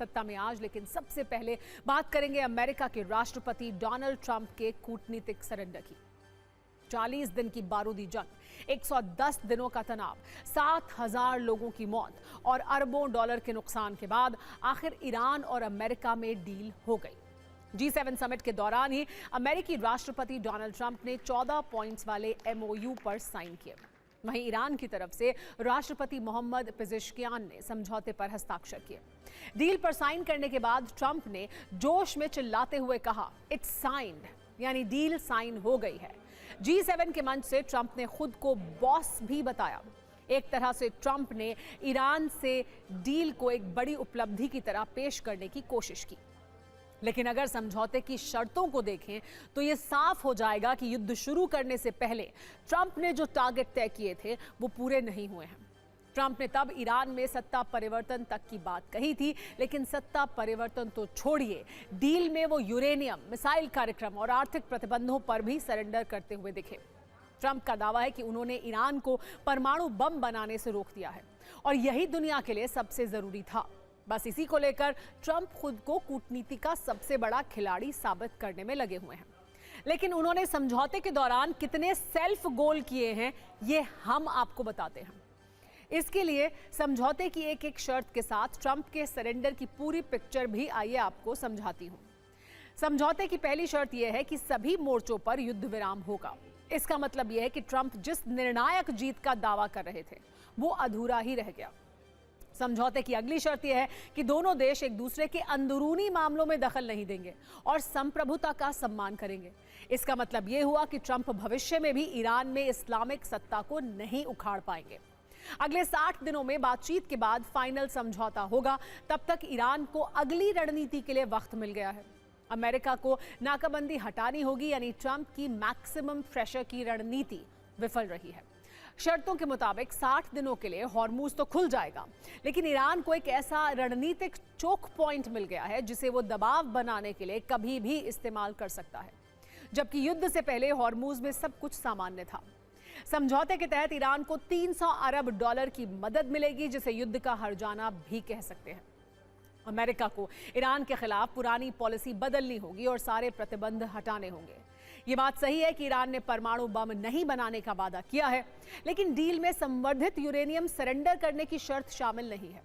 सत्ता में आज, लेकिन सबसे पहले बात करेंगे अमेरिका के राष्ट्रपति डोनाल्ड ट्रंप के कूटनीतिक सरेंडर की। 40 दिन की बारूदी जंग, 110 दिनों का तनाव, 7,000 लोगों की मौत और अरबों डॉलर के नुकसान के बाद आखिर ईरान और अमेरिका में डील हो गई। G7 समिट के दौरान ही अमेरिकी राष्ट्रपति डोनाल्ड ट्रंप ने 14 पॉइंट्स वाले MOU पर साइन किए। वहीं ईरान की तरफ से राष्ट्रपति मोहम्मद पेजेश्कियान ने समझौते पर हस्ताक्षर किए। डील पर साइन करने के बाद ट्रंप ने जोश में चिल्लाते हुए कहा, इट्स साइंड, यानी डील साइन हो गई है। G7 के मंच से ट्रंप ने खुद को बॉस भी बताया। एक तरह से ट्रंप ने ईरान से डील को एक बड़ी उपलब्धि की तरह पेश करने की कोशिश की। लेकिन अगर समझौते की शर्तों को देखें तो यह साफ हो जाएगा कि युद्ध शुरू करने से पहले ट्रंप ने जो टारगेट तय किए थे वो पूरे नहीं हुए हैं। ट्रंप ने तब ईरान में सत्ता परिवर्तन तक की बात कही थी, लेकिन सत्ता परिवर्तन तो छोड़िए, डील में वो यूरेनियम, मिसाइल कार्यक्रम और आर्थिक प्रतिबंधों पर भी सरेंडर करते हुए दिखे। ट्रंप का दावा है कि उन्होंने ईरान को परमाणु बम बनाने से रोक दिया है और यही दुनिया के लिए सबसे जरूरी था। बस इसी को लेकर ट्रंप खुद को कूटनीति का सबसे बड़ा खिलाड़ी साबित करने में लगे हुए हैं। लेकिन उन्होंने समझौते के दौरान कितने सेल्फ गोल किए हैं, ये हम आपको बताते हैं। इसके लिए समझौते की एक एक शर्त के साथ ट्रंप के सरेंडर की पूरी पिक्चर भी आइए आपको समझाती हूं। समझौते की पहली शर्त यह है कि सभी मोर्चों पर युद्ध विराम होगा। इसका मतलब यह है कि ट्रंप जिस निर्णायक जीत का दावा कर रहे थे वो अधूरा ही रह गया। समझौते की अगली शर्त यह है कि दोनों देश एक दूसरे के अंदरूनी मामलों में दखल नहीं देंगे और संप्रभुता का सम्मान करेंगे। इसका मतलब यह हुआ कि ट्रंप भविष्य में भी ईरान में इस्लामिक सत्ता को नहीं उखाड़ पाएंगे। अगले 60 दिनों में बातचीत के बाद फाइनल समझौता होगा। तब तक ईरान को अगली रणनीति के लिए वक्त मिल गया है। अमेरिका को नाकाबंदी हटानी होगी, यानी ट्रंप की मैक्सिमम प्रेशर की रणनीति विफल रही है। शर्तों के मुताबिक 60 दिनों के लिए हॉर्मूज तो खुल जाएगा, लेकिन ईरान को एक ऐसा रणनीतिक चोक पॉइंट मिल गया है जिसे वो दबाव बनाने के लिए कभी भी इस्तेमाल कर सकता है, जबकि युद्ध से पहले हॉर्मूज में सब कुछ सामान्य था। समझौते के तहत ईरान को 300 अरब डॉलर की मदद मिलेगी, जिसे युद्ध का हर्जाना भी कह सकते हैं। अमेरिका को ईरान के खिलाफ पुरानी पॉलिसी बदलनी होगी और सारे प्रतिबंध हटाने होंगे। ये बात सही है कि ईरान ने परमाणु बम नहीं बनाने का वादा किया है, लेकिन डील में संवर्धित यूरेनियम सरेंडर करने की शर्त शामिल नहीं है।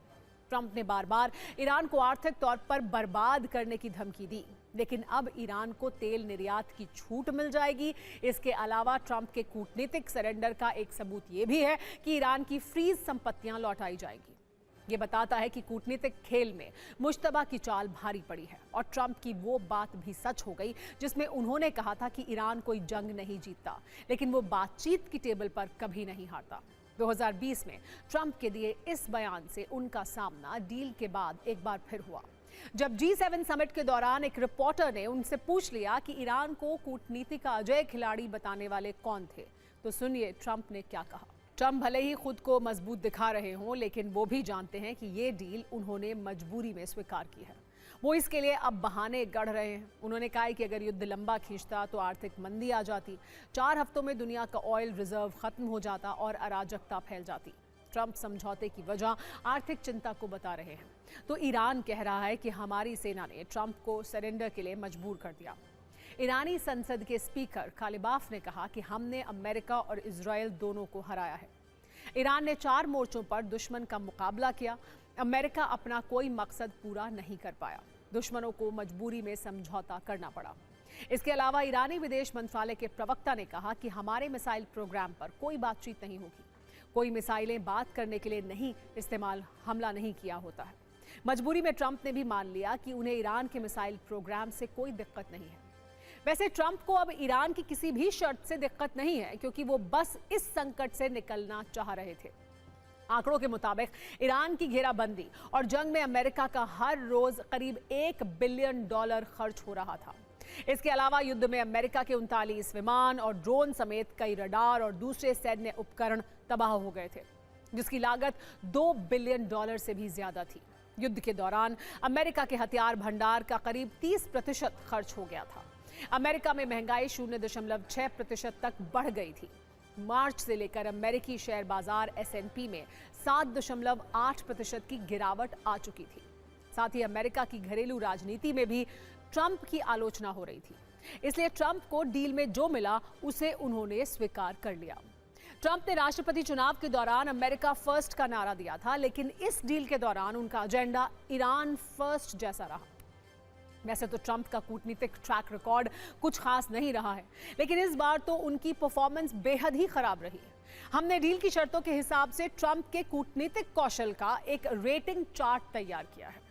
ट्रंप ने बार बार ईरान को आर्थिक तौर पर बर्बाद करने की धमकी दी, लेकिन अब ईरान को तेल निर्यात की छूट मिल जाएगी। इसके अलावा ट्रंप के कूटनीतिक सरेंडर का एक सबूत यह भी है कि ईरान की फ्रीज संपत्तियां लौटाई जाएंगी। ये बताता है कि कूटनीतिक खेल में मुश्तबा की चाल भारी पड़ी है और ट्रंप की वो बात भी सच हो गई जिसमें उन्होंने कहा था कि ईरान कोई जंग नहीं जीतता, लेकिन वो बातचीत की टेबल पर कभी नहीं हारता। 2020 में ट्रंप के दिए इस बयान से उनका सामना डील के बाद एक बार फिर हुआ, जब G7 समिट के दौरान एक रिपोर्टर ने उनसे पूछ लिया कि ईरान को कूटनीति का अजय खिलाड़ी बताने वाले कौन थे। तो सुनिए ट्रंप ने क्या कहा। ट्रंप भले ही खुद को मजबूत दिखा रहे हों, लेकिन वो भी जानते हैं कि ये डील उन्होंने मजबूरी में स्वीकार की है। वो इसके लिए अब बहाने गढ़ रहे हैं। उन्होंने कहा कि अगर युद्ध लंबा खींचता तो आर्थिक मंदी आ जाती, 4 हफ्तों में दुनिया का ऑयल रिजर्व खत्म हो जाता और अराजकता फैल जाती। ट्रंप समझौते की वजह आर्थिक चिंता को बता रहे हैं, तो ईरान कह रहा है कि हमारी सेना ने ट्रंप को सरेंडर के लिए मजबूर कर दिया। ईरानी संसद के स्पीकर कालिबाफ ने कहा कि हमने अमेरिका और इजराइल दोनों को हराया है। ईरान ने 4 मोर्चों पर दुश्मन का मुकाबला किया। अमेरिका अपना कोई मकसद पूरा नहीं कर पाया। दुश्मनों को मजबूरी में समझौता करना पड़ा। इसके अलावा ईरानी विदेश मंत्रालय के प्रवक्ता ने कहा कि हमारे मिसाइल प्रोग्राम पर कोई बातचीत नहीं होगी। कोई मिसाइलें बात करने के लिए नहीं इस्तेमाल, हमला नहीं किया होता है। मजबूरी में ट्रंप ने भी मान लिया कि उन्हें ईरान के मिसाइल प्रोग्राम से कोई दिक्कत नहीं है। वैसे ट्रंप को अब ईरान की किसी भी शर्त से दिक्कत नहीं है, क्योंकि वो बस इस संकट से निकलना चाह रहे थे। आंकड़ों के मुताबिक ईरान की घेराबंदी और जंग में अमेरिका का हर रोज करीब $1 बिलियन खर्च हो रहा था। इसके अलावा युद्ध में अमेरिका के 39 विमान और ड्रोन समेत कई रडार और दूसरे सैन्य उपकरण तबाह हो गए थे, जिसकी लागत $2 बिलियन से भी ज्यादा थी। युद्ध के दौरान अमेरिका के हथियार भंडार का करीब 30% खर्च हो गया था। अमेरिका में महंगाई 0.6% तक बढ़ गई थी। मार्च से लेकर अमेरिकी शेयर बाजार S&P में 7.8% की गिरावट आ चुकी थी। साथ ही अमेरिका की घरेलू राजनीति में भी ट्रंप की आलोचना हो रही थी। इसलिए ट्रंप को डील में जो मिला उसे उन्होंने स्वीकार कर लिया। ट्रंप ने राष्ट्रपति चुनाव के दौरान अमेरिका फर्स्ट का नारा दिया था, लेकिन इस डील के दौरान उनका एजेंडा ईरान फर्स्ट जैसा रहा। वैसे तो ट्रंप का कूटनीतिक ट्रैक रिकॉर्ड कुछ खास नहीं रहा है, लेकिन इस बार तो उनकी परफॉर्मेंस बेहद ही खराब रही है। हमने डील की शर्तों के हिसाब से ट्रंप के कूटनीतिक कौशल का एक रेटिंग चार्ट तैयार किया है।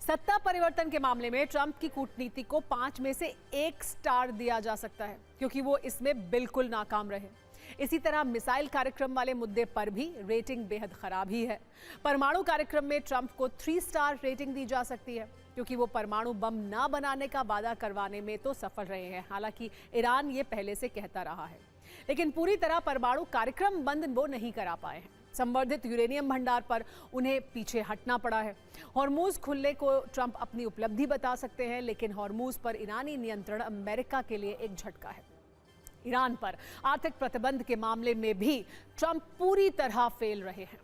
सत्ता परिवर्तन के मामले में ट्रंप की कूटनीति को 5 में से 1 स्टार दिया जा सकता है, क्योंकि वो इसमें बिल्कुल नाकाम रहे। इसी तरह मिसाइल कार्यक्रम वाले मुद्दे पर भी रेटिंग बेहद खराब ही है। परमाणु कार्यक्रम में ट्रंप को 3 स्टार रेटिंग दी जा सकती है, क्योंकि वो परमाणु बम ना बनाने का वादा करवाने में तो सफल रहे हैं। हालांकि ईरान ये पहले से कहता रहा है, लेकिन पूरी तरह परमाणु कार्यक्रम बंद वो नहीं करा पाए हैं। संवर्धित यूरेनियम भंडार पर उन्हें पीछे हटना पड़ा है। हॉर्मूज खुलने को ट्रंप अपनी उपलब्धि बता सकते हैं, लेकिन हॉर्मूज पर ईरानी नियंत्रण अमेरिका के लिए एक झटका है। ईरान पर आर्थिक प्रतिबंध के मामले में भी ट्रंप पूरी तरह फेल रहे हैं।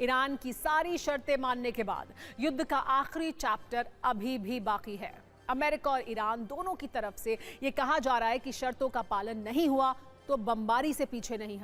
ईरान की सारी शर्तें मानने के बाद युद्ध का आखिरी चैप्टर अभी भी बाकी है। अमेरिका और ईरान दोनों की तरफ से यह कहा जा रहा है कि शर्तों का पालन नहीं हुआ तो बमबारी से पीछे नहीं